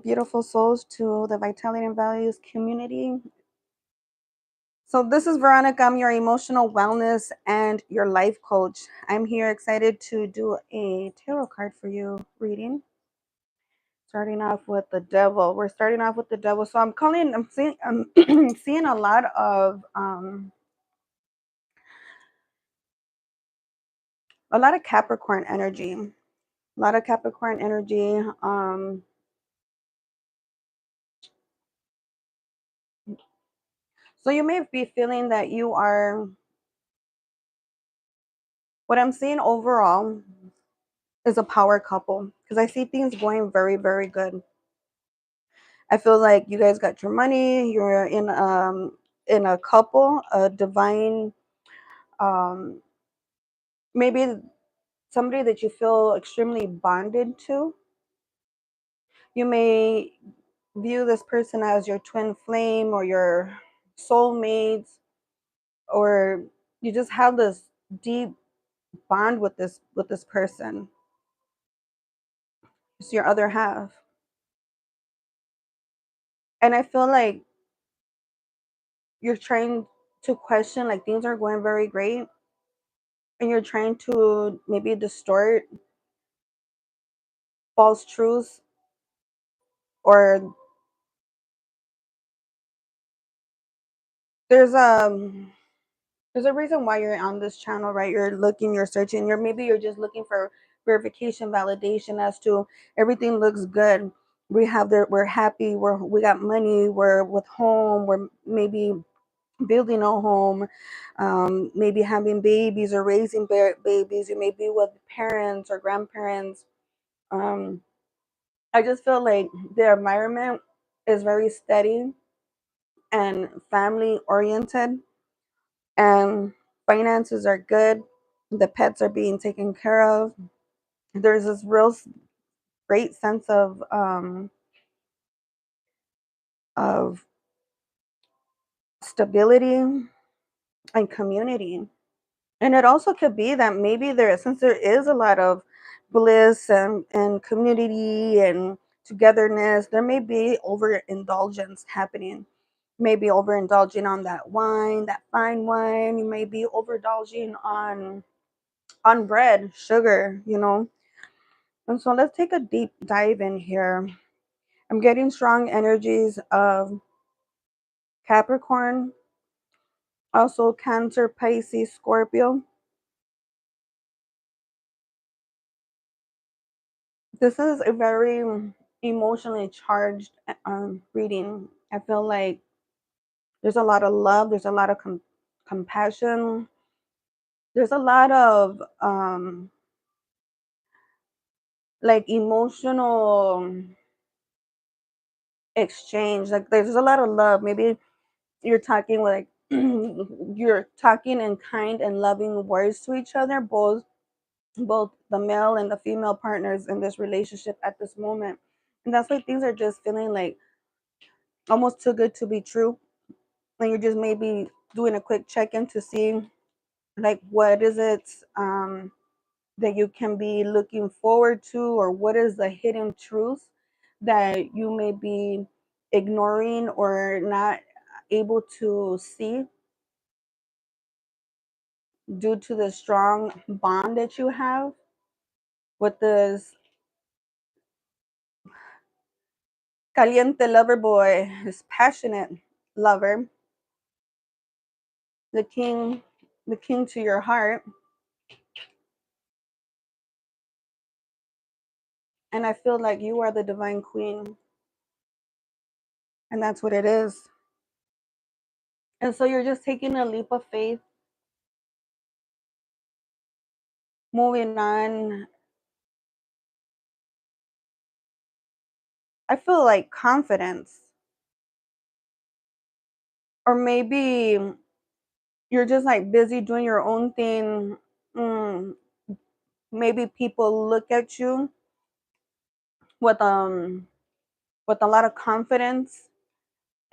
beautiful souls, to the Vitality and Values community. So this is Veronica. I'm your emotional wellness and your life coach. I'm here excited to do a tarot card for you reading. Starting off with the devil. We're starting off with the devil. So I'm seeing a lot of Capricorn energy. A lot of Capricorn energy. So you may be feeling that you are, what I'm seeing overall is a power couple, because I see things going very, very good. I feel like you guys got your money, you're in a couple, a divine, maybe somebody that you feel extremely bonded to. You may view this person as your twin flame or your soulmates, or you just have this deep bond with this person. It's your other half. And I feel like you're trying to question, like, things are going very great, and you're trying to maybe distort false truths, or there's there's a reason why you're on this channel, right? You're looking, you're searching, you're just looking for verification, validation as to everything looks good. We're happy, we got money, we're with home, we're maybe building a home, maybe having babies or raising babies. You may be with parents or grandparents. I just feel like the environment is very steady and family oriented, and finances are good. The pets are being taken care of. There's this real great sense of stability and community. And it also could be that maybe since there is a lot of bliss and community and togetherness, there may be overindulgence happening. Maybe overindulging on that wine, that fine wine. You may be overindulging on bread, sugar, And so let's take a deep dive in here. I'm getting strong energies of Capricorn, also Cancer, Pisces, Scorpio. This is a very emotionally charged reading. I feel like there's a lot of love, there's a lot of compassion, there's a lot of like emotional exchange. Like, there's a lot of love. Maybe you're talking with, like, you're talking in kind and loving words to each other, both the male and the female partners in this relationship at this moment. And that's why things are just feeling like almost too good to be true. And you're just maybe doing a quick check-in to see, like, what is it that you can be looking forward to, or what is the hidden truth that you may be ignoring or not able to see due to the strong bond that you have with this caliente lover boy, this passionate lover, the king, the king to your heart. And I feel like you are the divine queen, and that's what it is. And so you're just taking a leap of faith, moving on. I feel like confidence, or maybe you're just like busy doing your own thing. Mm, Maybe people look at you with with a lot of confidence,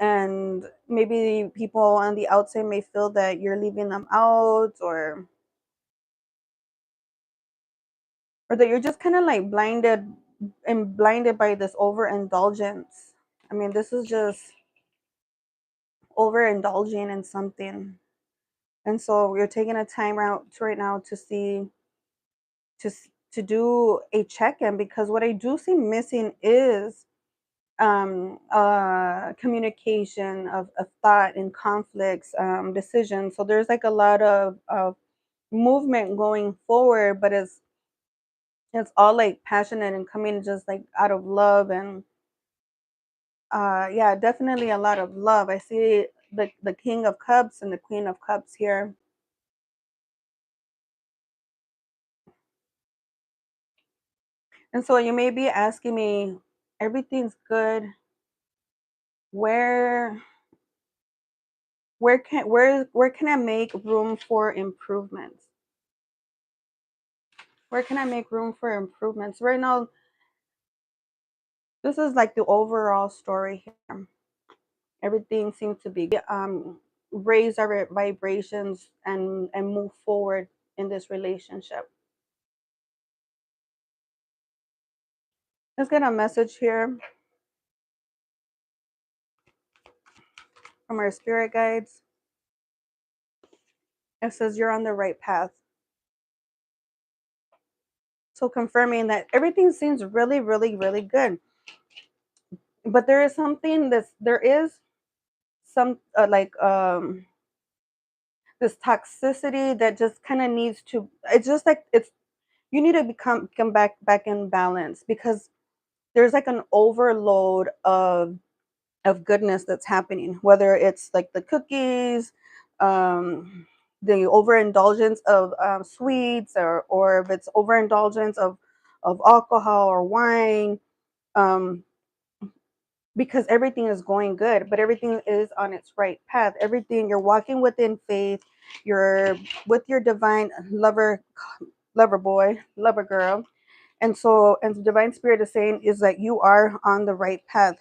and maybe people on the outside may feel that you're leaving them out, or that you're just kind of like blinded am blinded by this overindulgence. I mean, this is just overindulging in something. And so we're taking a time out right now to see to do a check-in, because what I do see missing is communication of thought and conflicts, decisions. So there's like a lot of movement going forward, but it's all like passionate and coming just like out of love. And yeah, definitely a lot of love. I see the King of Cups and the Queen of Cups here. And so you may be asking me, everything's good. Where where can I make room for improvements? Where can I make room for improvements? Right now, this is like the overall story here. Everything seems to be raise our vibrations and move forward in this relationship. Let's get a message here from our spirit guides. It says you're on the right path. So confirming that everything seems really, really, really good. But there is something there is some this toxicity that just kind of needs to, it's just like it's, you need to come back in balance, because there's like an overload of goodness that's happening, whether it's like the cookies, um the overindulgence of sweets, or if it's overindulgence of alcohol or wine, um because everything is going good, but everything is on its right path. Everything, you're walking within faith, you're with your divine lover boy, lover girl. And so, and the divine spirit is saying is that you are on the right path.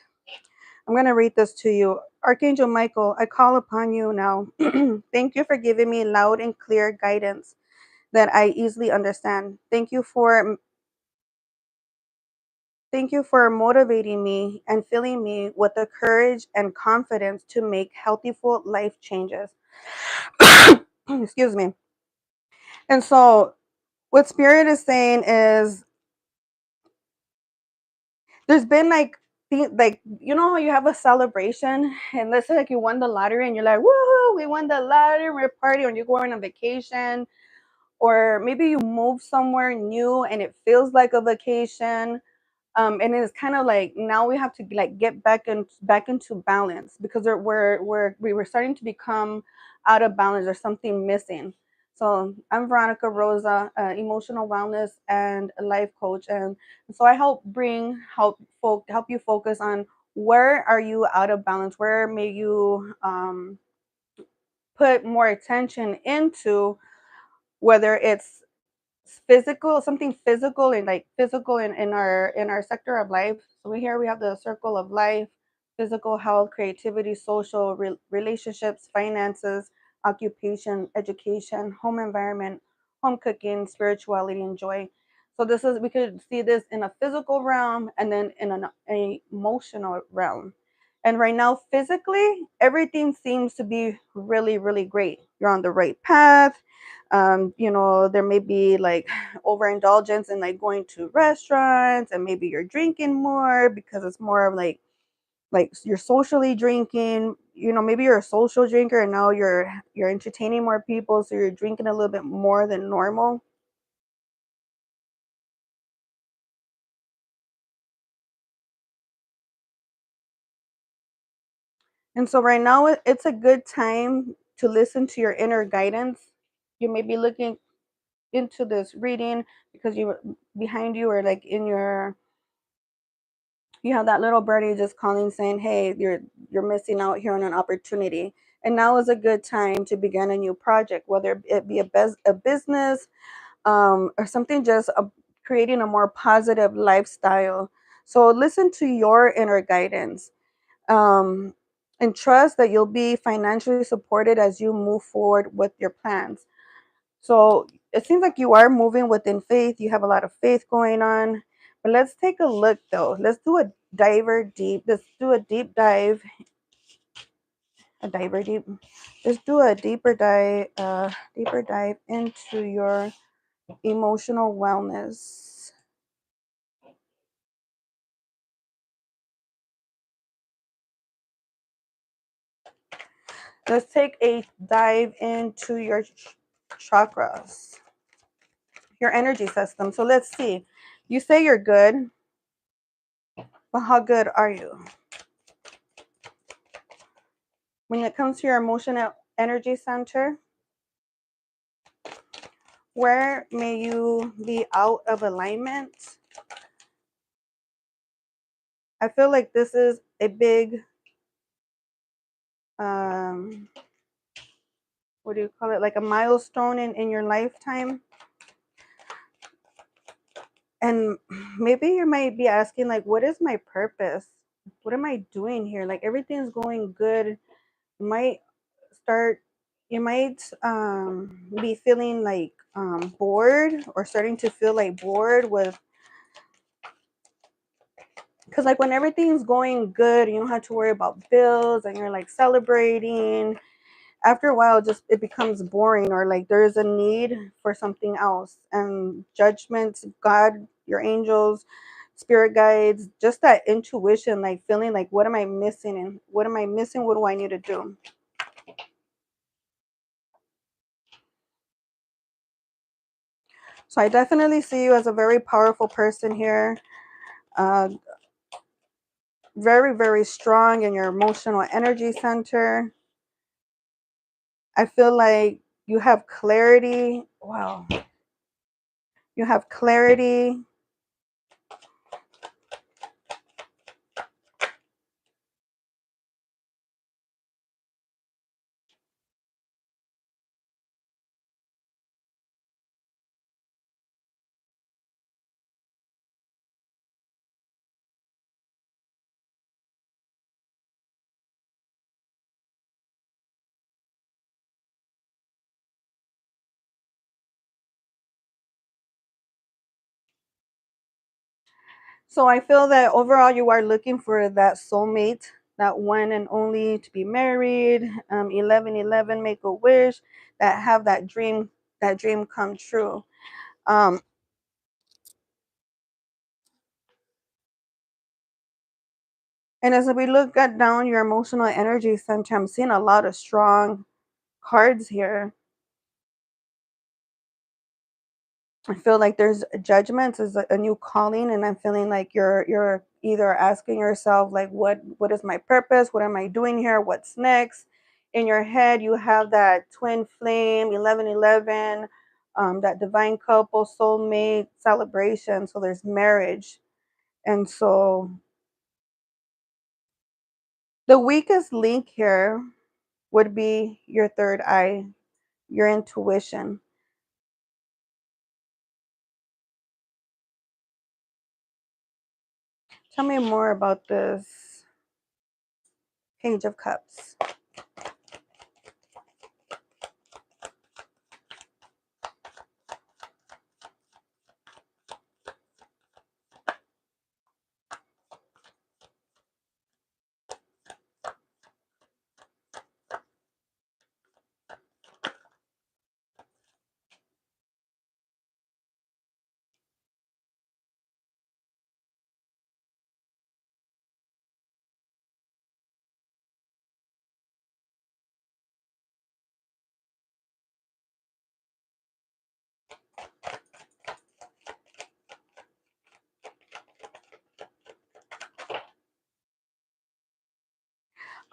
I'm going to read this to you. Archangel Michael, I call upon you now. Thank you for giving me loud and clear guidance that I easily understand. Thank you for motivating me and filling me with the courage and confidence to make healthful life changes. Excuse me. And so, what Spirit is saying is, there's been like, like, you know, you have a celebration, and let's say like you won the lottery, and you're like, woohoo, we won the lottery, we're partying, or you're going on vacation, or maybe you move somewhere new and it feels like a vacation. And it's kind of like now we have to like get back into balance, because we were starting to become out of balance. There's something missing. So I'm Veronica Rosa, emotional wellness and a life coach, and so I help you focus on where are you out of balance, where may you put more attention into, whether it's physical, something physical, and like physical in our sector of life. So we have the circle of life: physical health, creativity, social relationships, finances, occupation, education, home environment, home cooking, spirituality, and joy. So this is, we could see this in a physical realm and then in an emotional realm. And right now, physically, everything seems to be really, really great. You're on the right path. You know, there may be like overindulgence in like going to restaurants, and maybe you're drinking more because it's more of like you're socially drinking. You know, maybe you're a social drinker and now you're entertaining more people, so you're drinking a little bit more than normal. And so right now it's a good time to listen to your inner guidance. You may be looking into this reading because you, behind you, or like in your, you have that little birdie just calling, saying, hey, you're missing out here on an opportunity. And now is a good time to begin a new project, whether it be a business, or something, just creating a more positive lifestyle. So listen to your inner guidance, um, and trust that you'll be financially supported as you move forward with your plans. So it seems like you are moving within faith. You have a lot of faith going on, But let's take a look though. Let's do a diver deep. Let's do a deep dive. A diver deep. Let's do a deeper dive into your emotional wellness. Let's take a dive into your chakras, your energy system. So let's see. You say you're good, but how good are you? When it comes to your emotional energy center, where may you be out of alignment? I feel like this is a big, um, what do you call it? Like a milestone in your lifetime. And maybe you might be asking, like, what is my purpose? What am I doing here? Like, everything's going good. You might start, you might be feeling like bored, or starting to feel like bored with, because like when everything's going good, you don't have to worry about bills and you're like celebrating. After a while, just it becomes boring, or like there is a need for something else. And judgments, God, your angels, spirit guides, just that intuition, like feeling like, what am I missing? And what am I missing? What do I need to do? So I definitely see you as a very powerful person here. Uh, very, very strong in your emotional energy center. I feel like you have clarity. Wow. You have clarity. So I feel that overall you are looking for that soulmate, that one and only, to be married, 1111, make a wish, that have that dream come true. Um, and as we look at down your emotional energy center, I'm seeing a lot of strong cards here. I feel like there's judgments is a new calling, and I'm feeling like you're either asking yourself like, what is my purpose? What am I doing here? What's next? In your head, you have that twin flame, 1111, that divine couple, soulmate celebration. So there's marriage, and so the weakest link here would be your third eye, your intuition. Tell me more about this Page of Cups.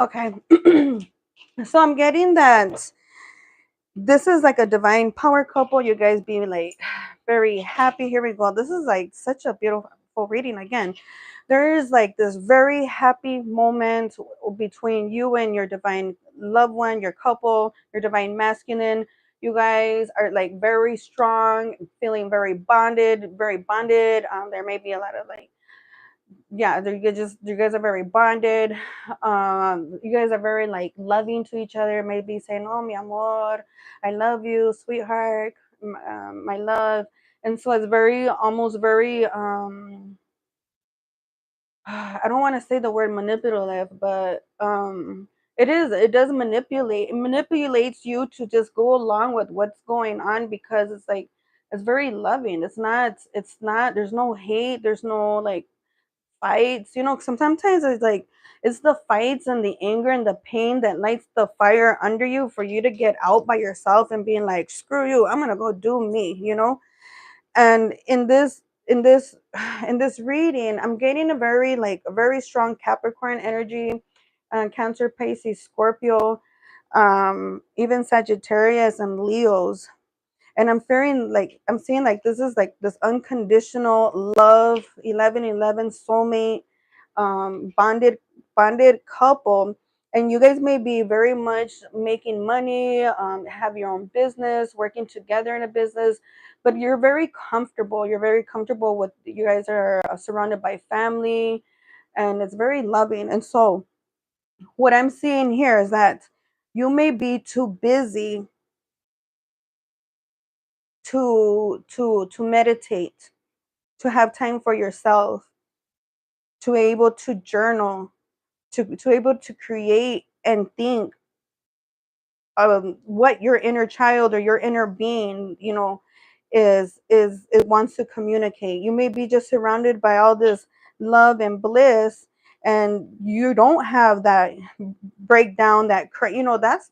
Okay. So I'm getting that this is like a divine power couple. You guys being like very happy. Here we go. This is like such a beautiful reading again. There is like this very happy moment between you and your divine loved one, your couple, your divine masculine. You guys are like very strong, feeling very bonded, very bonded. There may be a lot of like, yeah, you guys are very bonded. You guys are very like loving to each other, maybe saying, oh mi amor, I love you, sweetheart, my love. And so it's very, almost very, I don't want to say the word manipulative, but it does manipulate. It manipulates you to just go along with what's going on, because it's like, it's very loving. It's not, there's no hate, there's no like fights. Sometimes it's like, it's the fights and the anger and the pain that lights the fire under you for you to get out by yourself and being like, screw you, I'm gonna go do me. And in this in this reading, I'm getting a very strong Capricorn energy, Cancer, Pisces, Scorpio, even Sagittarius and Leos. And I'm seeing like this is like this unconditional love, 1111 soulmate, bonded couple. And you guys may be very much making money, have your own business, working together in a business, but you're very comfortable with, you guys are surrounded by family, and it's very loving. And so what I'm seeing here is that you may be too busy to meditate, to have time for yourself, to able to journal, to able to create and think what your inner child or your inner being, is it wants to communicate. You may be just surrounded by all this love and bliss, and you don't have that breakdown, that's,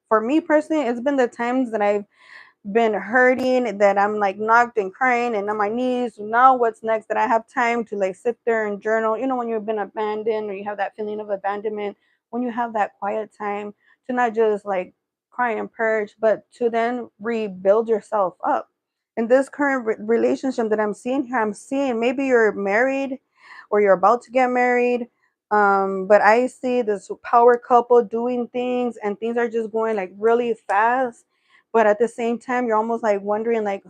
for me personally, it's been the times that I've been hurting, that I'm like knocked and crying and on my knees. Now what's next? That I have time to like sit there and journal. When you've been abandoned, or you have that feeling of abandonment, when you have that quiet time to not just like cry and purge, but to then rebuild yourself up. In this current relationship that I'm seeing here, I'm seeing maybe you're married or you're about to get married. But I see this power couple doing things, and things are just going like really fast, but at the same time you're almost like wondering like,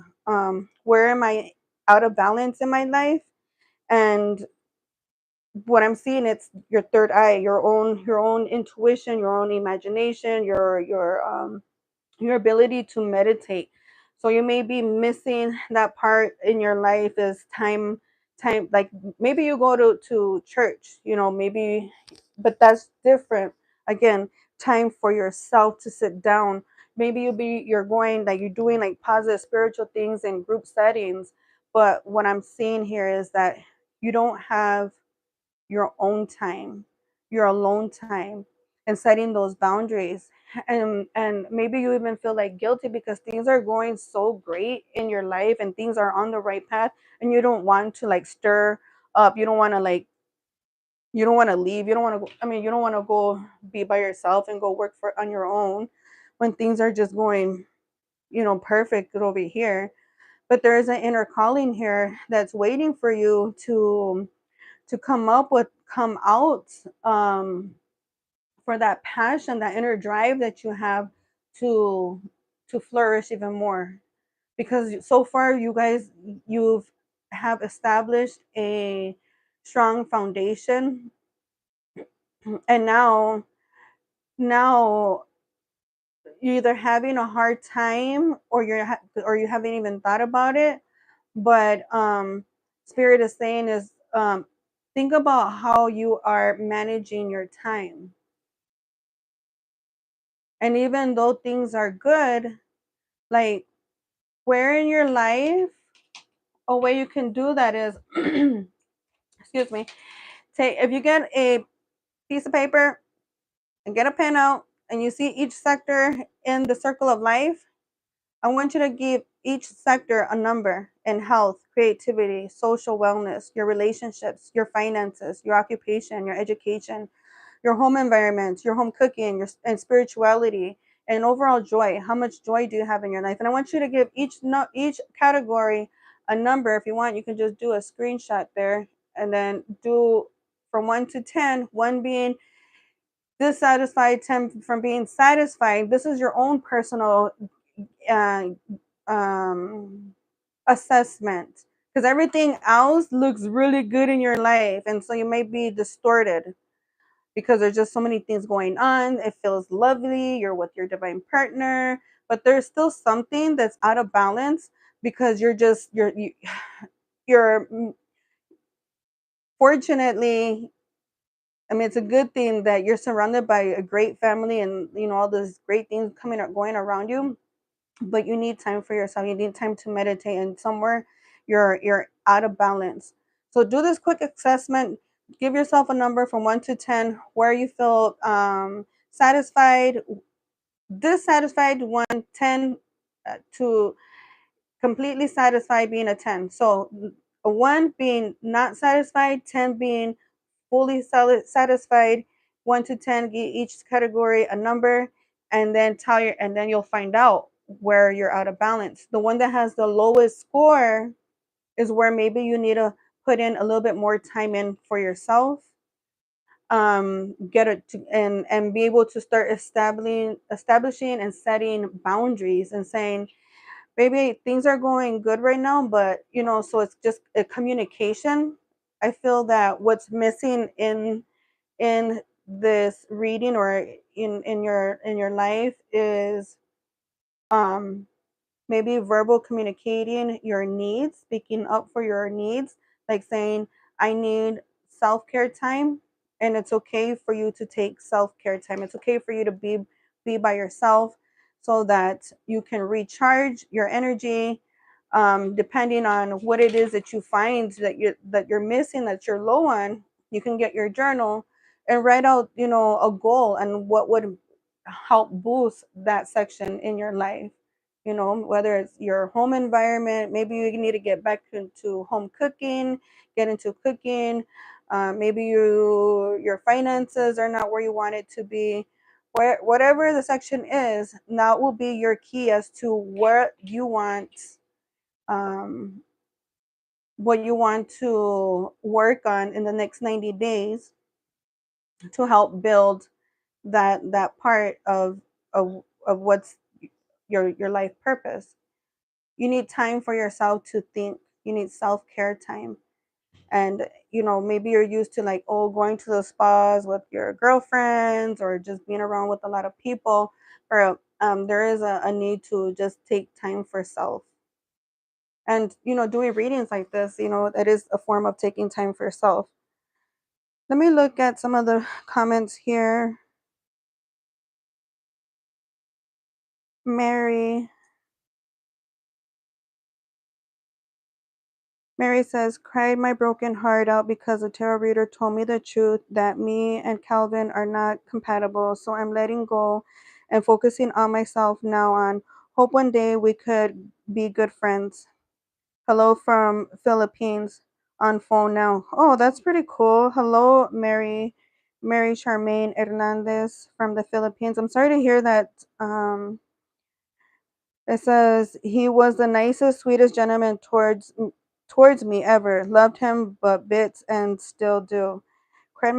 where am I out of balance in my life? And what I'm seeing, it's your third eye, your own intuition, your own imagination, your ability to meditate. So you may be missing that part in your life, is time, like maybe you go to church, maybe, but that's different. Again, time for yourself to sit down. Maybe you're going, like, you're doing like positive spiritual things in group settings, but what I'm seeing here is that you don't have your own time, your alone time, and setting those boundaries. And maybe you even feel like guilty because things are going so great in your life and things are on the right path, and you don't want to like stir up. You don't want to like, you don't want to leave. You don't want to go, I mean, you don't want to go be by yourself and go work for on your own when things are just going, perfect over here. But there is an inner calling here that's waiting for you to come out, for that passion, that inner drive that you have to to flourish even more. Because so far you guys, you've have established a strong foundation, and now you're either having a hard time, or or you haven't even thought about it. But spirit is saying is, think about how you are managing your time. And even though things are good, like, where in your life, a way you can do that is, excuse me, take, if you get a piece of paper and get a pen out, and you see each sector in the circle of life, I want you to give each sector a number: in health, creativity, social wellness, your relationships, your finances, your occupation, your education, your home environment, your home cooking, and spirituality, and overall joy. How much joy do you have in your life? And I want you to give each category a number. If you want, you can just do a screenshot there, and then do from 1 to 10, 1 being dissatisfied, 10 from being satisfied. This is your own personal uh, um, assessment, because everything else looks really good in your life, and so you may be distorted because there's just so many things going on. It feels lovely, you're with your divine partner, but there's still something that's out of balance because you're fortunately, I mean, it's a good thing that you're surrounded by a great family and all these great things coming up going around you, but you need time for yourself. You need time to meditate, and somewhere you're out of balance. So do this quick assessment. Give yourself a number from 1 to 10 where you feel satisfied, dissatisfied, 1, 10 to completely satisfied being a 10. So a 1 being not satisfied, 10 being fully satisfied. 1 to 10, give each category a number, and then and then you'll find out where you're out of balance. The one that has the lowest score is where maybe you need to put in a little bit more time in for yourself, get it to, and be able to start establishing and setting boundaries and saying, maybe things are going good right now, but so it's just a communication. I feel that what's missing in this reading, or in your life, is um maybe verbal communicating your needs, speaking up for your needs, like saying, I need self-care time, and it's okay for you to take self-care time. It's okay for you to be by yourself so that you can recharge your energy. Depending on what it is that you find that you're missing, that you're low on, you can get your journal and write out a goal and what would help boost that section in your life. Whether it's your home environment, maybe you need to get back into home cooking, get into cooking. Maybe your finances are not where you want it to be. Whatever the section is, that will be your key as to um, what you want to work on in the next 90 days to help build that part of what's your life purpose. You need time for yourself to think. You need self-care time. And maybe you're used to, like, oh, going to the spas with your girlfriends or just being around with a lot of people, or there is a need to just take time for self. And doing readings like this, it is a form of taking time for yourself. Let me look at some of the comments here. Mary. Mary says, cried my broken heart out because a tarot reader told me the truth that me and Calvin are not compatible. So I'm letting go and focusing on myself now on. Hope one day we could be good friends. Hello from Philippines, on phone now. Oh, that's pretty cool. Hello, Mary. Mary Charmaine Hernandez from the Philippines. I'm sorry to hear that. It says he was the nicest, sweetest gentleman towards me ever. Loved him, but bits and still do. Cried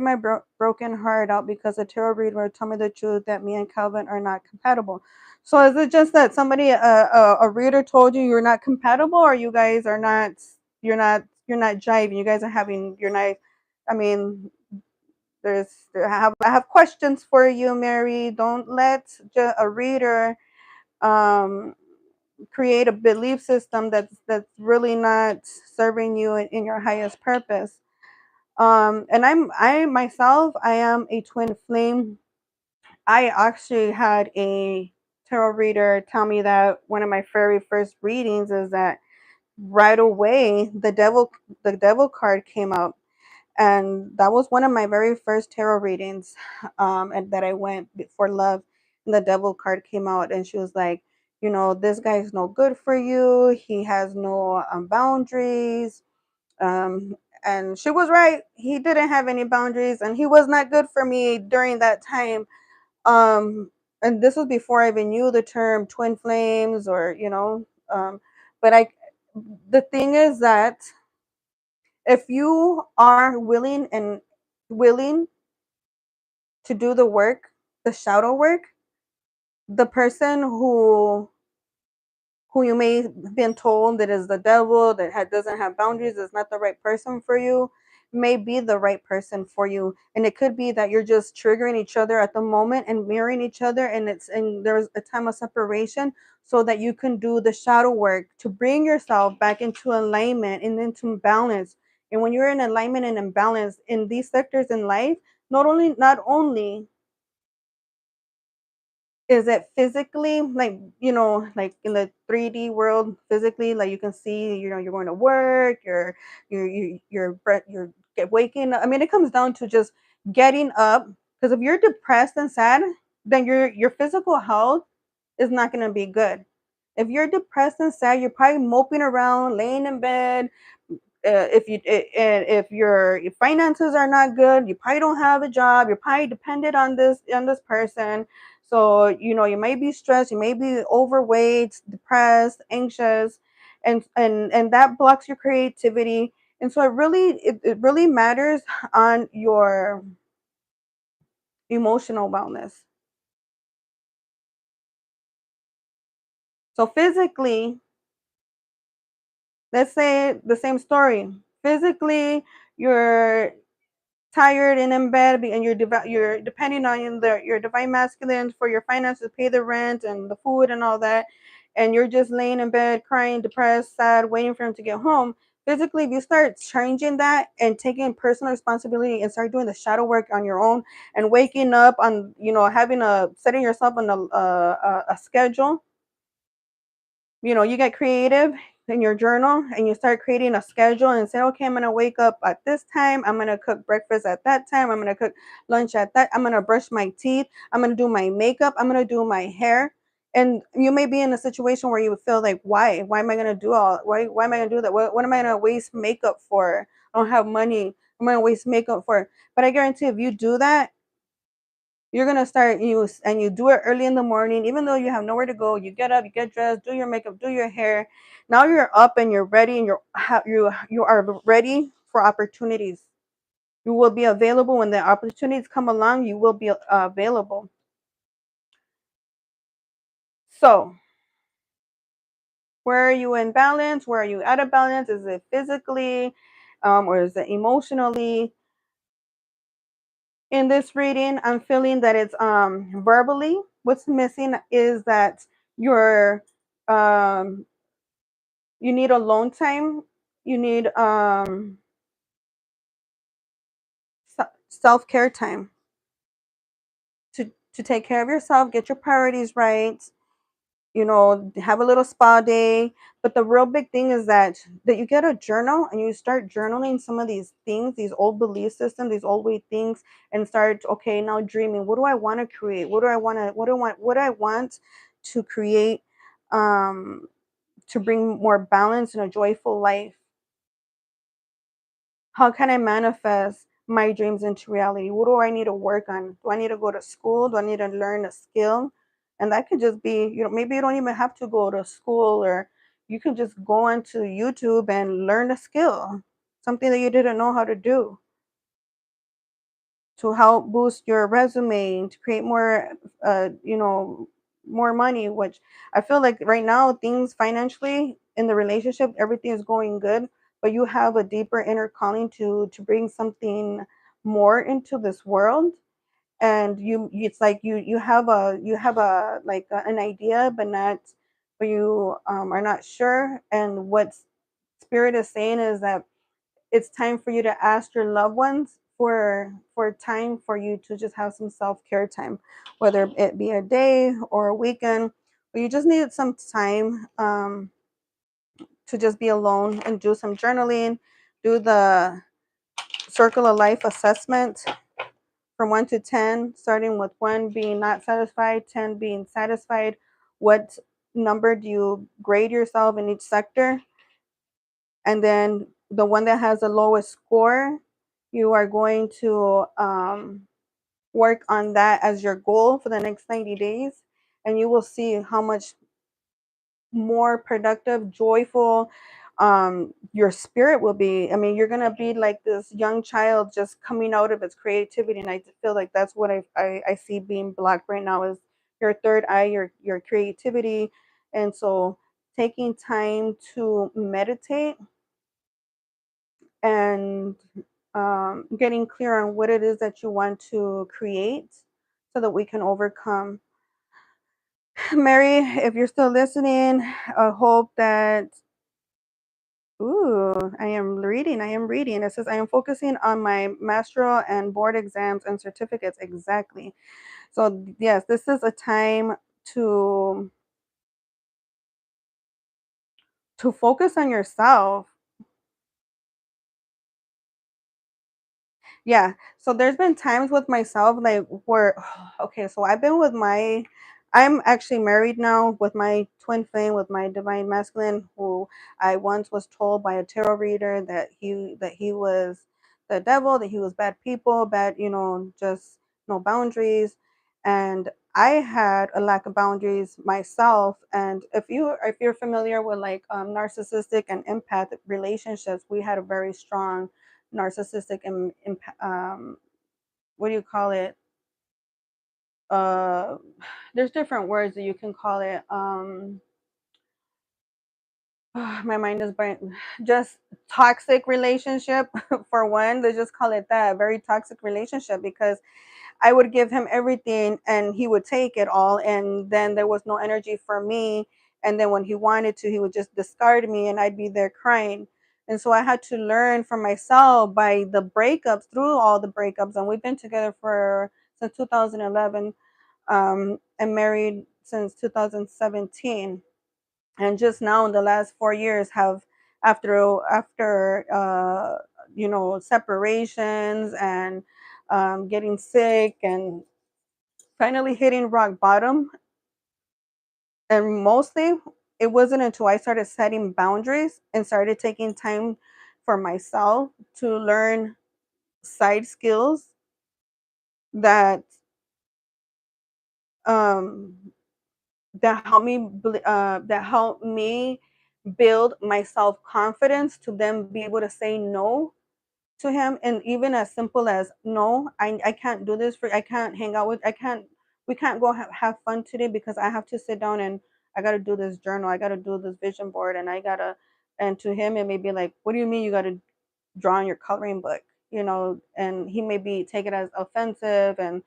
my broken heart out because the tarot reader told me the truth that me and Calvin are not compatible. So is it just that somebody, a reader, told you you're not compatible, or you guys are not, you're not jiving? You guys are having, you're not. I mean, I have questions for you, Mary. Don't let a reader um create a belief system that's really not serving you in your highest purpose. And I myself, I am a twin flame. I actually had a tarot reader tell me that one of my very first readings is that right away the devil card came up, and that was one of my very first tarot readings, and that I went for love, and the devil card came out, and she was like, this guy's no good for you. He has no boundaries. um, and she was right. He didn't have any boundaries, and he was not good for me during that time. um, and this was before I even knew the term twin flames, or but the thing is that if you are willing to do the work, the shadow work, the person who you may have been told that is the devil, that doesn't have boundaries, is not the right person for you, may be the right person for you. And it could be that you're just triggering each other at the moment and mirroring each other, and there's a time of separation so that you can do the shadow work to bring yourself back into alignment and into balance. And when you're in alignment and in balance in these sectors in life, not only is it physically, like, like in the 3D world, physically, like you can see, you're going to work, you're waking up. I mean, it comes down to just getting up, because if you're depressed and sad, then your physical health is not going to be good. If you're depressed and sad, you're probably moping around, laying in bed. If your finances are not good, you probably don't have a job, you're probably dependent on this person. So you may be stressed, you may be overweight, depressed, anxious, and that blocks your creativity. And so it really matters on your emotional wellness. So physically, let's say the same story. Physically, you're tired and in bed, and you're depending on your divine masculine for your finances, pay the rent and the food and all that, and you're just laying in bed crying, depressed, sad, waiting for him to get home. Physically, if you start changing that and taking personal responsibility and start doing the shadow work on your own, and waking up on, having setting yourself on a schedule. You get creative in your journal and you start creating a schedule and say, okay, I'm going to wake up at this time. I'm going to cook breakfast at that time. I'm going to cook lunch at that. I'm going to brush my teeth. I'm going to do my makeup. I'm going to do my hair. And you may be in a situation where you would feel like, why am I going to do why am I going to do that? What am I going to waste makeup for? I don't have money. I'm going to waste makeup for. But I guarantee if you do that, you're gonna start you do it early in the morning, even though you have nowhere to go. You get up, you get dressed, do your makeup, do your hair. Now you're up and you're ready, and you are ready for opportunities. You will be available when the opportunities come along. You will be available. So, where are you in balance? Where are you out of balance? Is it physically, or is it emotionally? In this reading, I'm feeling that it's verbally. What's missing is that you're um you need alone time. You need self-care time to take care of yourself, get your priorities right, have a little spa day. But the real big thing is that you get a journal and you start journaling some of these things, these old belief systems, these old way things, and start, okay, now dreaming. What do I want to create? What do I want to create, to bring more balance and a joyful life? How can I manifest my dreams into reality? What do I need to work on? Do I need to go to school? Do I need to learn a skill? And that could just be, maybe you don't even have to go to school, or you can just go onto YouTube and learn a skill, something that you didn't know how to do, to help boost your resume, to create more, more money. Which I feel like right now, things financially in the relationship, everything is going good, but you have a deeper inner calling to bring something more into this world. And it's like you have a like an idea, but you are not sure. And what spirit is saying is that it's time for you to ask your loved ones for time for you to just have some self-care time, whether it be a day or a weekend, or you just need some time, to just be alone and do some journaling, do the circle of life assessment from 1 to 10, starting with 1 being not satisfied, 10 being satisfied. What number do you grade yourself in each sector? And then the one that has the lowest score, you are going to work on that as your goal for the next 90 days. And you will see how much more productive, joyful, your spirit will be. I mean, you're gonna be like this young child just coming out of its creativity. And I feel like that's what I see being blocked right now, is your third eye, your creativity. And so taking time to meditate and getting clear on what it is that you want to create so that we can overcome. Mary, if you're still listening, I hope that. Ooh, I am reading. I am reading. It says, I am focusing on my masteral and board exams and certificates. Exactly. So, yes, this is a time to focus on yourself. Yeah. So there's been times with myself like where okay, so I'm actually married now with my twin flame, with my divine masculine, who I once was told by a tarot reader that he was the devil, that he was bad people, bad, just no boundaries. And I had a lack of boundaries myself. And if you're familiar with like narcissistic and empath relationships, we had a very strong narcissistic and what do you call it? Uh, there's different words that you can call it. My mind is blank. Just toxic relationship for one. Let's just call it that. Very toxic relationship because I would give him everything and he would take it all, and then there was no energy for me. And then when he wanted to, he would just discard me and I'd be there crying. And so I had to learn for myself by the breakups, through all the breakups. And we've been together for since 2011, and married since 2017. And just now in the last 4 years have after separations and getting sick and finally hitting rock bottom. And mostly it wasn't until I started setting boundaries and started taking time for myself to learn side skills that um that help me build my self confidence to then be able to say no to him. And even as simple as, no, I can't do this for, I can't hang out with, I can't, we can't go have fun today because I have to sit down and I got to do this journal, I got to do this vision board, and I got to. And to him it may be like, what do you mean you got to draw in your coloring book? And he may be take it as offensive, and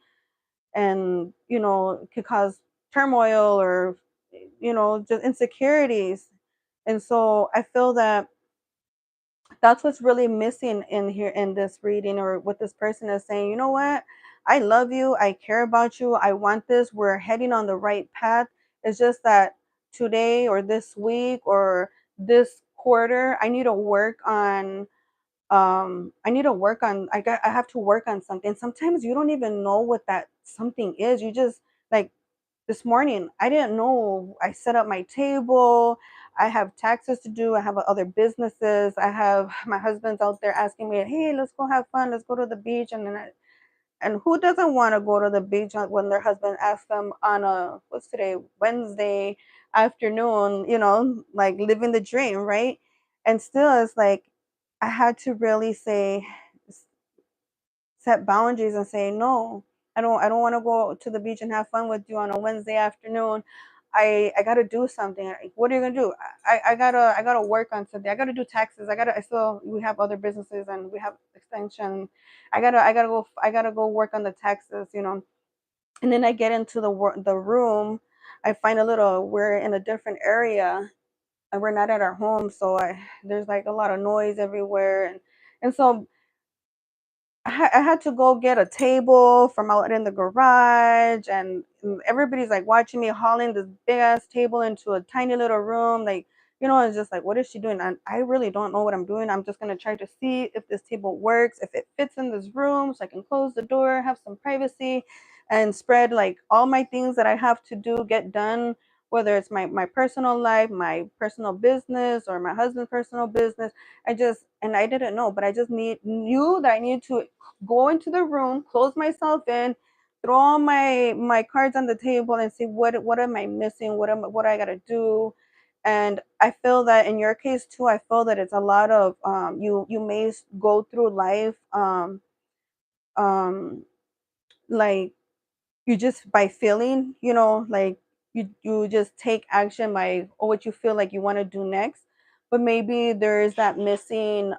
it could cause turmoil or just insecurities. And so I feel that that's what's really missing in here in this reading, or what this person is saying. You know what? I love you. I care about you. I want this. We're heading on the right path. It's just that today or this week or this quarter, I have to work on something. Sometimes you don't even know what that something is. You just, like, this morning I didn't know. I set up my table. I have taxes to do. I have other businesses. I have my husband's out there asking me, hey, let's go have fun, let's go to the beach. And who doesn't want to go to the beach when their husband asks them on a, what's today, Wednesday afternoon, like living the dream, right? And still it's like I had to really set boundaries and say, no, I don't want to go to the beach and have fun with you on a Wednesday afternoon. I gotta do something. Like, what are you gonna do? I gotta work on something. I gotta do taxes. I still, we have other businesses and we have extension. I gotta go work on the taxes. And then I get into the room. I find we're in a different area and we're not at our home, so there's like a lot of noise everywhere. And so I had to go get a table from out in the garage, and everybody's like watching me hauling this big ass table into a tiny little room. Like, it's just like, what is she doing? And I really don't know what I'm doing. I'm just gonna try to see if this table works, if it fits in this room, so I can close the door, have some privacy, and spread like all my things that I have to do, get done, whether it's my personal life, my personal business, or my husband's personal business. I didn't know, but I just knew that I needed to go into the room, close myself in, throw all my cards on the table, and see what am I missing, what I gotta do. And I feel that in your case too, I feel that it's a lot of you may go through life um like you just by feeling, like you just take action by what you feel like you want to do next. But maybe there is that missing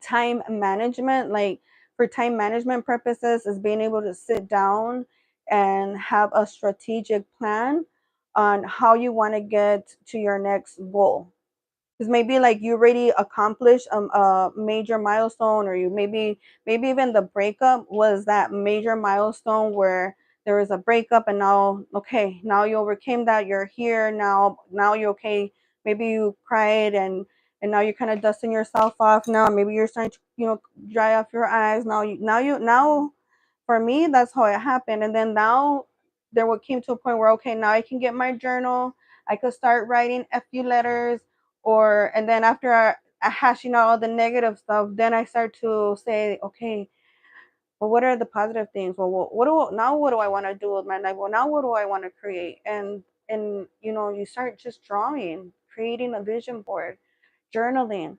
time management, like for time management purposes, is being able to sit down and have a strategic plan on how you want to get to your next goal. Because maybe like you already accomplished a major milestone, or you maybe even the breakup was that major milestone where there was a breakup, and now, okay, now you overcame that, you're here now you're okay. Maybe you cried, and now you're kind of dusting yourself off. Now maybe you're starting to, dry off your eyes. Now for me, that's how it happened. And then now there what came to a point where, okay, now I can get my journal, I could start writing a few letters. Or and then after I hashing out all the negative stuff, then I start to say, okay, well, what are the positive things? Well, what do I want to do with my life? Well, now what do I want to create? And you start just drawing, creating a vision board, journaling.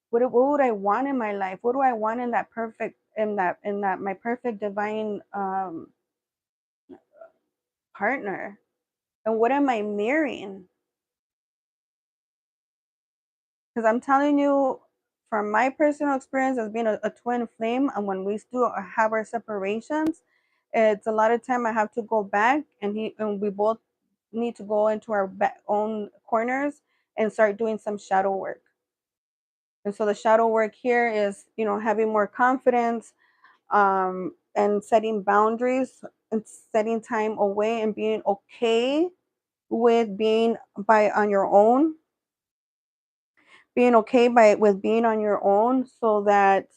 What would I want in my life? What do I want in that perfect, in that my perfect divine partner? And what am I mirroring? Because I'm telling you, from my personal experience as being a twin flame, and when we still have our separations, it's a lot of time I have to go back, and we both need to go into our own corners and start doing some shadow work. And so the shadow work here is, having more confidence, and setting boundaries, and setting time away, and being okay with being by on your own, being okay with being on your own, so that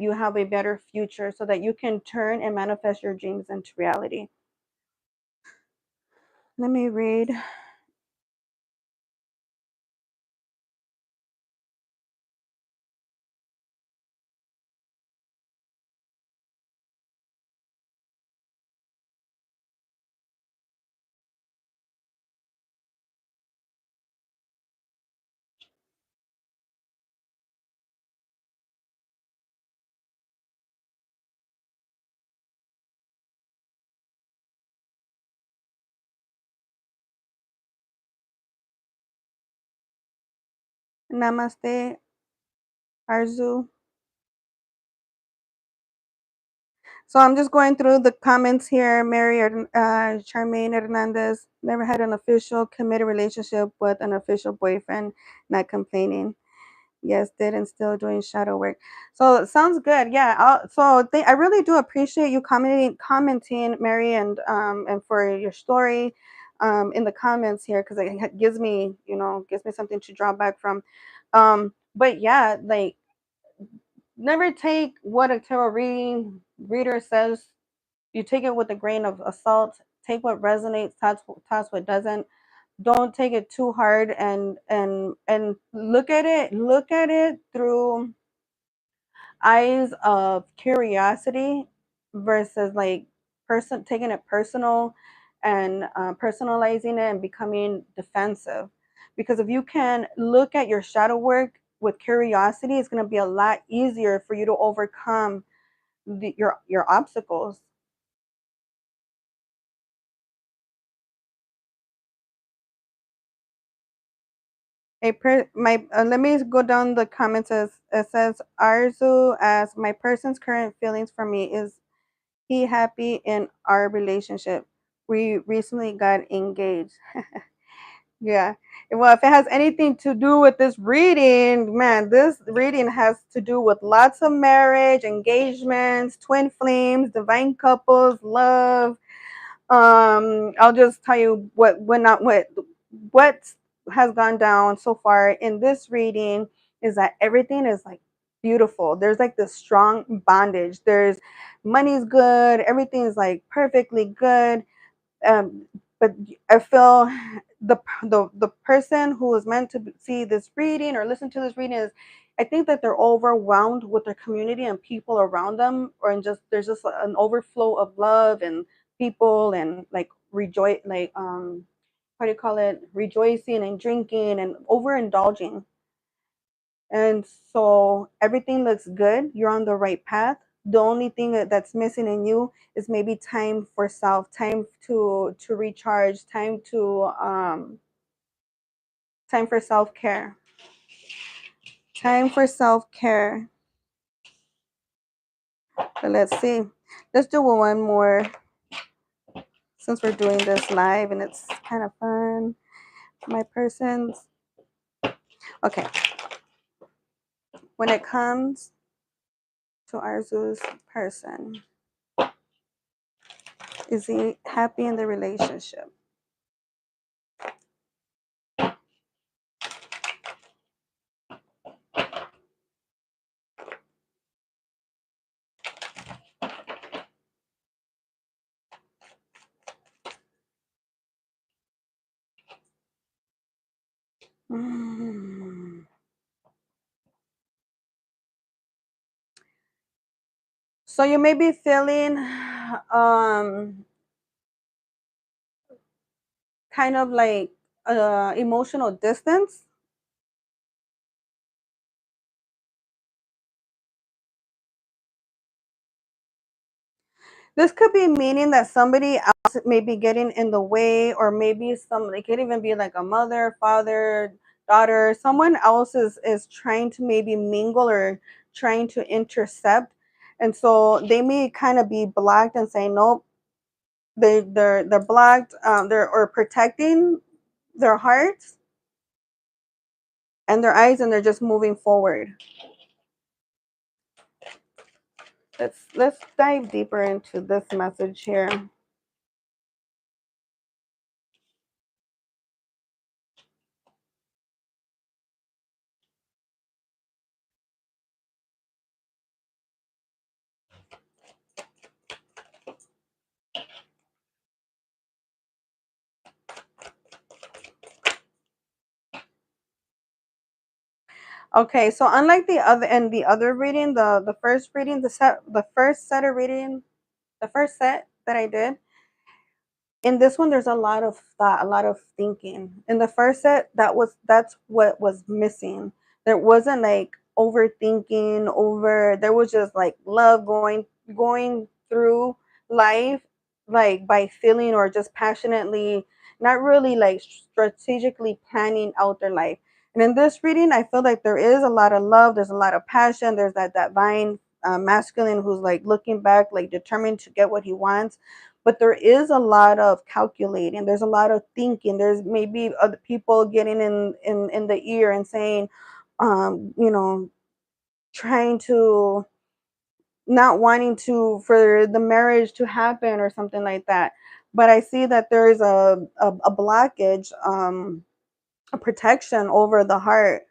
you have a better future, so that you can turn and manifest your dreams into reality. Let me read. Namaste, Arzu. So I'm just going through the comments here. Mary Charmaine Hernandez, never had an official committed relationship with an official boyfriend, not complaining. Yes, did, and still doing shadow work. So it sounds good. Yeah. I really do appreciate you commenting, Mary, and for your story, in the comments here, because it gives me something to draw back from. But yeah, like, never take what a tarot reader says. You take it with a grain of salt. Take what resonates, toss what doesn't. Don't take it too hard, and look at it through eyes of curiosity, versus like taking it personal, and personalizing it and becoming defensive. Because if you can look at your shadow work with curiosity, it's going to be a lot easier for you to overcome your obstacles. Let me go down the comments. It says Arzu as my person's current feelings for me, is he happy in our relationship? We recently got engaged. Yeah. Well, if it has anything to do with this reading, man, this reading has to do with lots of marriage, engagements, twin flames, divine couples, love. I'll just tell you what has gone down so far in this reading is that everything is like beautiful. There's like this strong bondage. There's money's good, everything's like perfectly good. But I feel the person who is meant to see this reading or listen to this reading is, I think that they're overwhelmed with their community and people around them, or in just there's just an overflow of love and people, and like rejoice, like how do you call it, rejoicing and drinking and overindulging. And so everything looks good. You're on the right path. The only thing that's missing in you is maybe time for self, time to recharge, time for self care. Time for self-care. But let's see. Let's do one more since we're doing this live and it's kind of fun. My persons. Okay. When it comes to Arzu's person, is he happy in the relationship? Mm. So you may be feeling kind of like emotional distance. This could be meaning that somebody else may be getting in the way, or maybe somebody could even be like a mother, father, daughter. Someone else is trying to maybe mingle or trying to intercept. And so they may kind of be blocked and say, nope, they're blocked, they're or protecting their hearts and their eyes, and they're just moving forward. Let's dive deeper into this message here. Okay, so unlike the other reading, the first reading, the first set of reading, the first set that I did, in this one there's a lot of thought, a lot of thinking. In the first set, that's what was missing. There wasn't like overthinking over, there was just like love going through life, like by feeling or just passionately, not really like strategically planning out their life. And in this reading, I feel like there is a lot of love, there's a lot of passion, there's that divine masculine who's like looking back, like determined to get what he wants. But there is a lot of calculating, there's a lot of thinking, there's maybe other people getting in the ear and saying, you know, trying to, not wanting to for the marriage to happen or something like that. But I see that there is a blockage, a protection over the heart.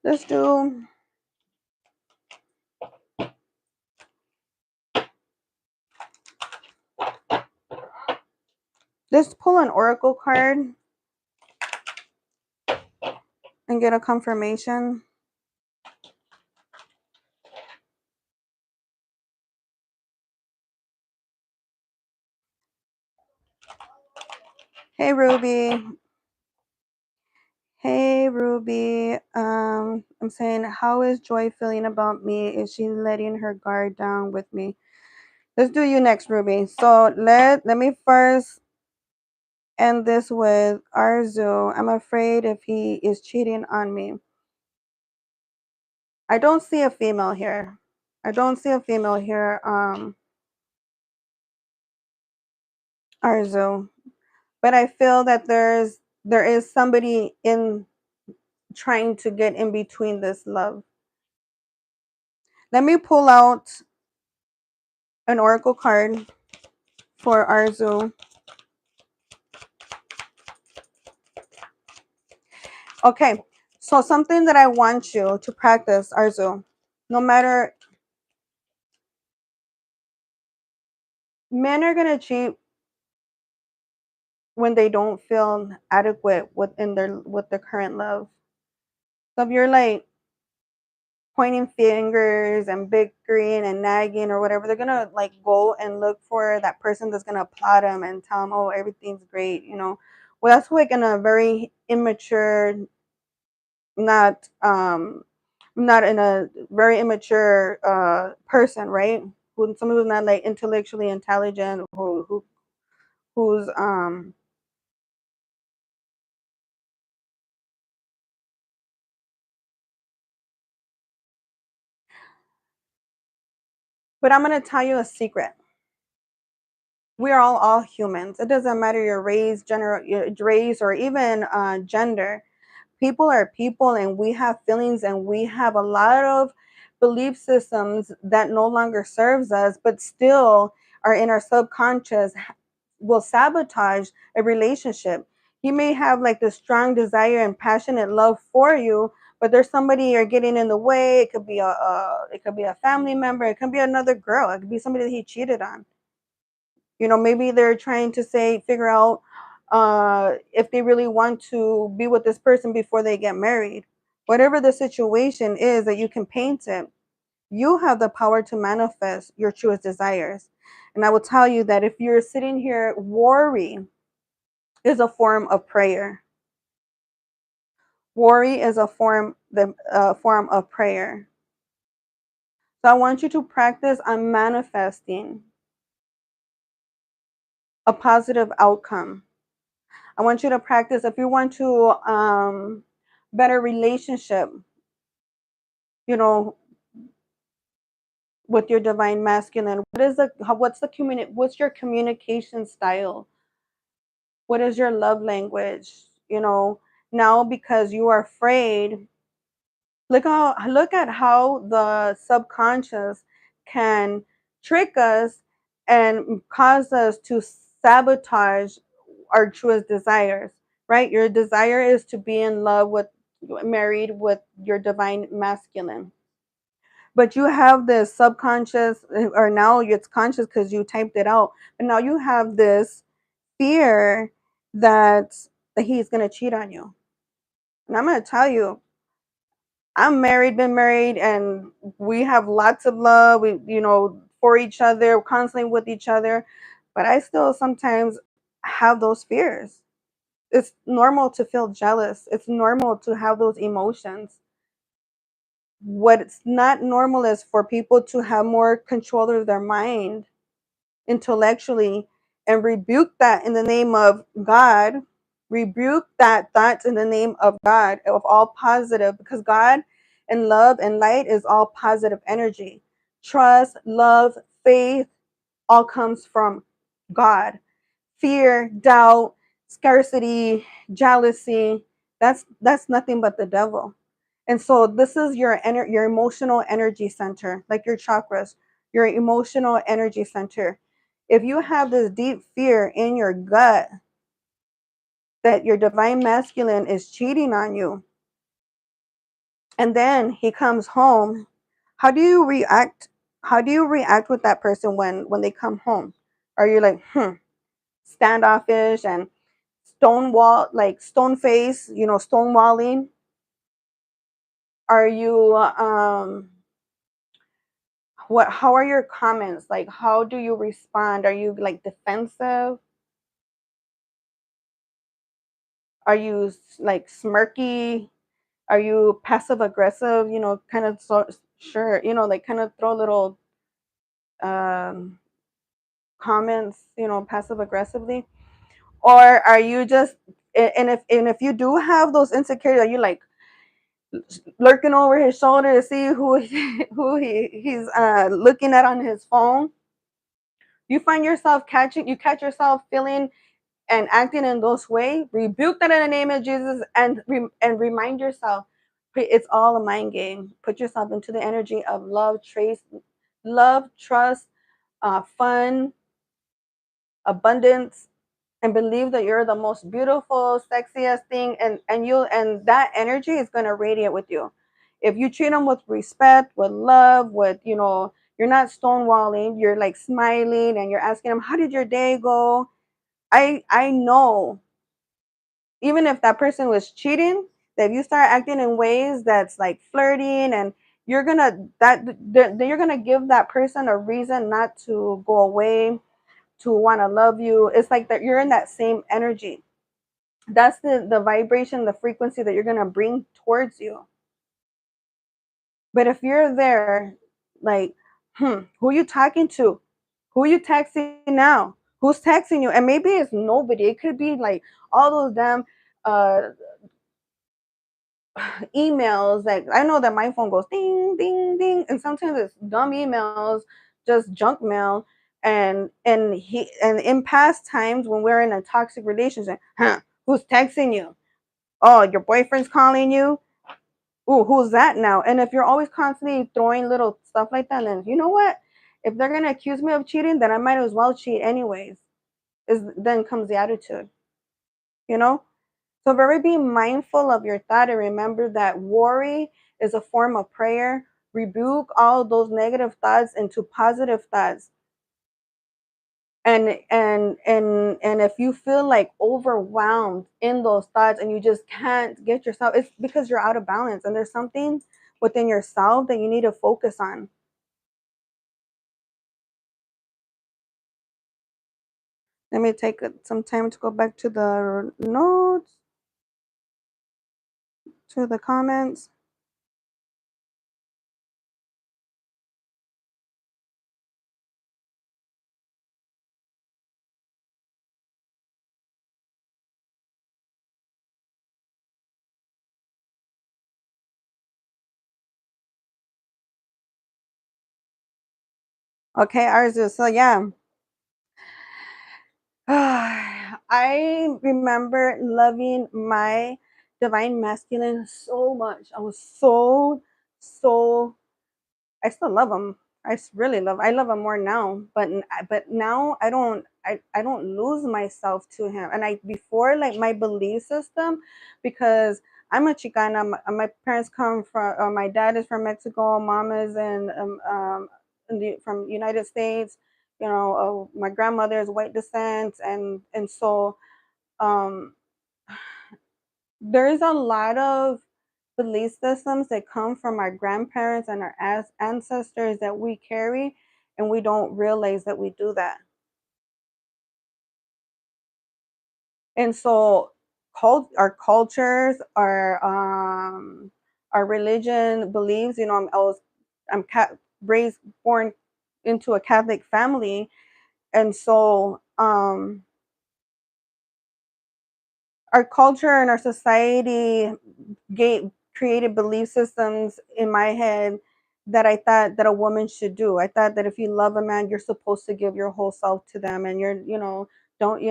Let's do, let's pull an oracle card and get a confirmation. Hey Ruby. Hey Ruby. I'm saying, how is Joy feeling about me? Is she letting her guard down with me? Let's do you next, Ruby. So let me first end this with Arzu. I'm afraid if he is cheating on me. I don't see a female here. I don't see a female here, Arzu. But I feel that there is somebody in trying to get in between this love. Let me pull out an oracle card for Arzu. Okay, so something that I want you to practice, Arzu, no matter, men are gonna cheat when they don't feel adequate with their current love. So if you're like pointing fingers and bickering and nagging or whatever, they're gonna like go and look for that person that's gonna applaud them and tell them, oh, everything's great, you know. Well, that's like in a very immature, not not in a very immature person, right? someone who's not like intellectually intelligent, who's but I'm gonna tell you a secret. We are all humans. It doesn't matter your race, your race, or even gender. People are people, and we have feelings, and we have a lot of belief systems that no longer serves us, but still are in our subconscious, will sabotage a relationship. You may have like this strong desire and passionate love for you, but there's somebody you're getting in the way. It could be it could be a family member, it could be another girl, it could be somebody that he cheated on. Maybe they're trying to figure out if they really want to be with this person before they get married. Whatever the situation is that you can paint it, you have the power to manifest your truest desires. And I will tell you that if you're sitting here, worry is a form of prayer. Worry is a form of prayer. So I want you to practice on manifesting a positive outcome. I want you to practice if you want to better relationship, you know, with your divine masculine. What's your communication style? What is your love language? Now because you are afraid, look at how the subconscious can trick us and cause us to sabotage our truest desires, right? Your desire is to be in love with, married with your divine masculine. But you have this subconscious, or now it's conscious because you typed it out, but now you have this fear that he's going to cheat on you. And I'm going to tell you, I'm married, been married, and we have lots of love, for each other, constantly with each other. But I still sometimes have those fears. It's normal to feel jealous. It's normal to have those emotions. What's not normal is for people to have more control of their mind intellectually and rebuke that in the name of God. Rebuke that thoughts in the name of God, of all positive, because God and love and light is all positive energy. Trust, love, faith all comes from God. Fear, doubt, scarcity, jealousy, that's nothing but the devil. And so this is your emotional energy center, like your chakras, your emotional energy center. If you have this deep fear in your gut that your divine masculine is cheating on you, and then he comes home, how do you react? How do you react with that person when they come home? Are you like, standoffish and stonewall, like stone face, stonewalling? Are you how are your comments? Like, how do you respond? Are you like defensive? Are you like smirky? Are you passive aggressive? Kind of, sure, like kind of throw little um comments, passive aggressively? Or are you just, and if you do have those insecurities, are you like lurking over his shoulder to see who he's looking at on his phone? You catch yourself feeling and acting in those ways, rebuke that in the name of Jesus, and remind yourself, it's all a mind game. Put yourself into the energy of love, trust, fun, abundance, and believe that you're the most beautiful, sexiest thing, and that energy is going to radiate with you. If you treat them with respect, with love, with, you're not stonewalling, you're like smiling, and you're asking them, how did your day go? I know, even if that person was cheating, that if you start acting in ways that's like flirting, and you're gonna give that person a reason not to go away, to want to love you. It's like that you're in that same energy. That's the vibration, the frequency that you're gonna bring towards you. But if you're there, like, Who you talking to? Who you texting now? Who's texting you? And maybe it's nobody. It could be like all those damn uh emails. Like I know that my phone goes ding ding ding, and sometimes it's dumb emails, just junk mail. And in past times when we're in a toxic relationship, who's texting you? Oh, your boyfriend's calling you. Ooh, who's that now? And if you're always constantly throwing little stuff like that, then you know what? If they're gonna accuse me of cheating, then I might as well cheat anyways. Is then comes the attitude, you know? So very be mindful of your thought and remember that worry is a form of prayer. Rebuke all those negative thoughts into positive thoughts. And if you feel like overwhelmed in those thoughts and you just can't get yourself, it's because you're out of balance and there's something within yourself that you need to focus on. Let me take some time to go back to the notes, to the comments. Okay, Arzu. So yeah, I remember loving my divine masculine so much. I was so I still love him. Really love. I love him more now, but now I don't lose myself to him. And I before like my belief system, because I'm a Chicana. My parents come from. My dad is from Mexico. Mom is from United States. You know, my grandmother is white descent, and so um, there's a lot of belief systems that come from our grandparents and our ancestors that we carry, and we don't realize that we do that. And so, our cultures, our religion beliefs. You know, I'm raised, born into a Catholic family, and so our culture and our society created belief systems in my head that I thought that a woman should do. I thought that if you love a man, you're supposed to give your whole self to them, and don't,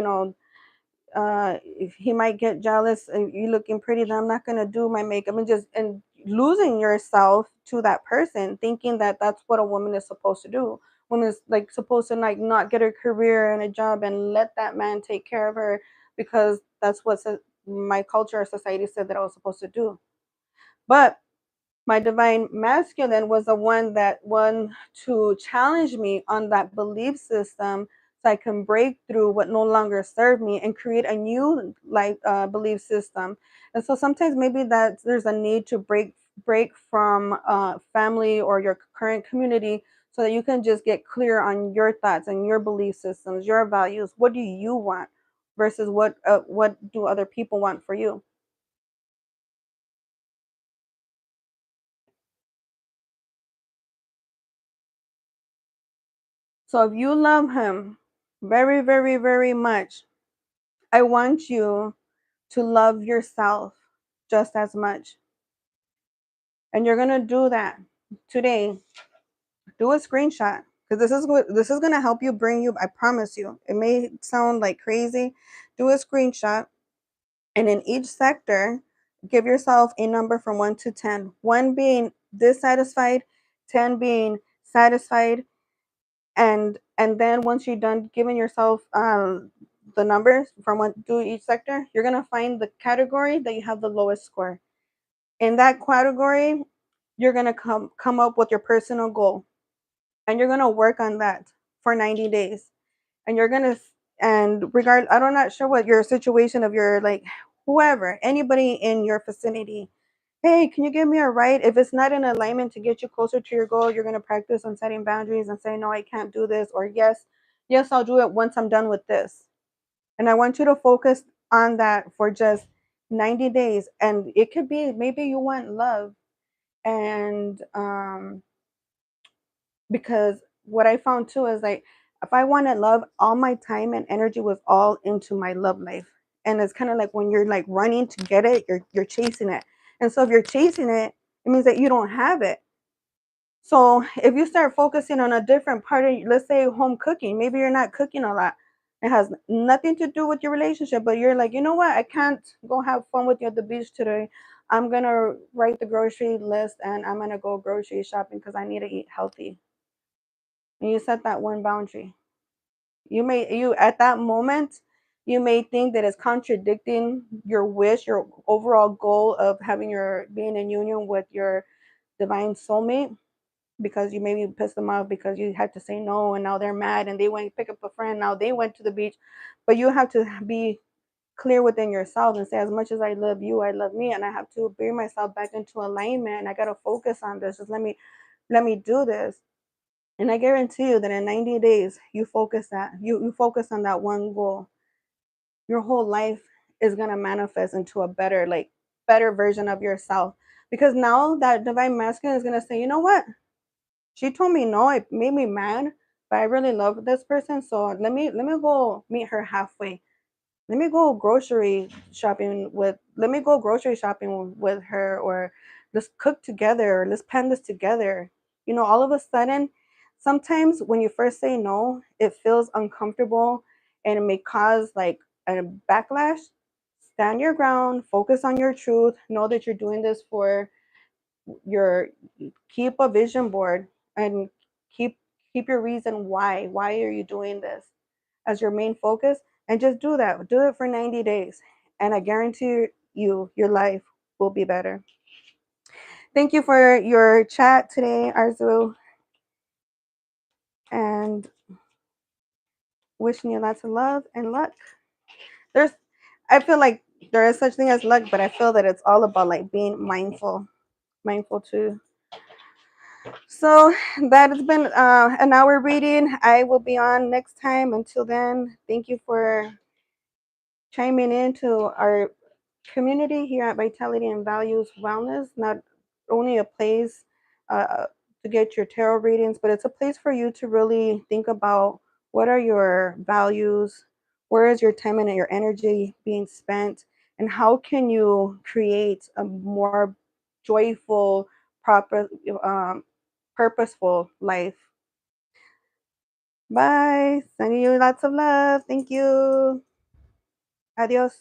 if he might get jealous, you looking pretty, then I'm not gonna do my makeup, and losing yourself to that person, thinking that that's what a woman is supposed to do. Woman is like supposed to like not get a career and a job and let that man take care of her because that's what my culture or society said that I was supposed to do. But my divine masculine was the one that one to challenge me on that belief system so I can break through what no longer served me and create a new like belief system. And so sometimes maybe that there's a need to break from family or your current community so that you can just get clear on your thoughts and your belief systems, your values. What do you want versus what do other people want for you? So if you love him very, very, very much, I want you to love yourself just as much. And you're going to do that today. Do a screenshot because this is going to help you bring you, I promise you. It may sound like crazy. Do a screenshot and in each sector give yourself a number from 1 to 10. 1 being dissatisfied, 10 being satisfied, and then once you're done giving yourself the numbers from what do each sector, you're gonna find the category that you have the lowest score. In that category, you're gonna come up with your personal goal, and you're gonna work on that for 90 days. And you're gonna and regard I'm not sure what your situation of your like whoever anybody in your vicinity. Hey, can you give me a ride? If it's not in alignment to get you closer to your goal, you're going to practice on setting boundaries and say, no, I can't do this. Or yes, I'll do it once I'm done with this. And I want you to focus on that for just 90 days. And it could be maybe you want love and because what I found too is like if I wanted love, all my time and energy was all into my love life. And it's kind of like when you're like running to get it, you're chasing it. And so if you're chasing it, it means that you don't have it. So if you start focusing on a different part of, let's say, home cooking, maybe you're not cooking a lot. It has nothing to do with your relationship, but you're like, you know what? I can't go have fun with you at the beach today. I'm gonna write the grocery list and I'm gonna go grocery shopping because I need to eat healthy. And you set that one boundary. You at that moment, you may think that it's contradicting your wish, your overall goal of having your being in union with your divine soulmate, because you maybe pissed them off because you had to say no and now they're mad and they went to pick up a friend, now they went to the beach. But you have to be clear within yourself and say, as much as I love you, I love me, and I have to bring myself back into alignment, and I got to focus on this. Just let me do this. And I guarantee you that in 90 days, you focus on that one goal, your whole life is gonna manifest into a better version of yourself. Because now that divine masculine is gonna say, you know what? She told me no, it made me mad, but I really love this person. So let me go meet her halfway. Let me go grocery shopping with her, or let's cook together, or let's plan this together. All of a sudden, sometimes when you first say no, it feels uncomfortable and it may cause like a backlash. Stand your ground, focus on your truth, know that you're doing this for your keep a vision board, and keep keep your reason why are you doing this as your main focus, and just do it for 90 days, and I guarantee you your life will be better. Thank you for your chat today, Arzu, and wishing you lots of love and luck. There's I feel like there is such thing as luck, but I feel that it's all about like being mindful too. So that has been an hour reading. I will be on next time. Until then, thank you for chiming into our community here at Vitality and Values Wellness. Not only a place to get your tarot readings, but it's a place for you to really think about what are your values, where is your time and your energy being spent, and how can you create a more joyful, proper, purposeful life. Bye. Sending you lots of love. Thank you. Adios.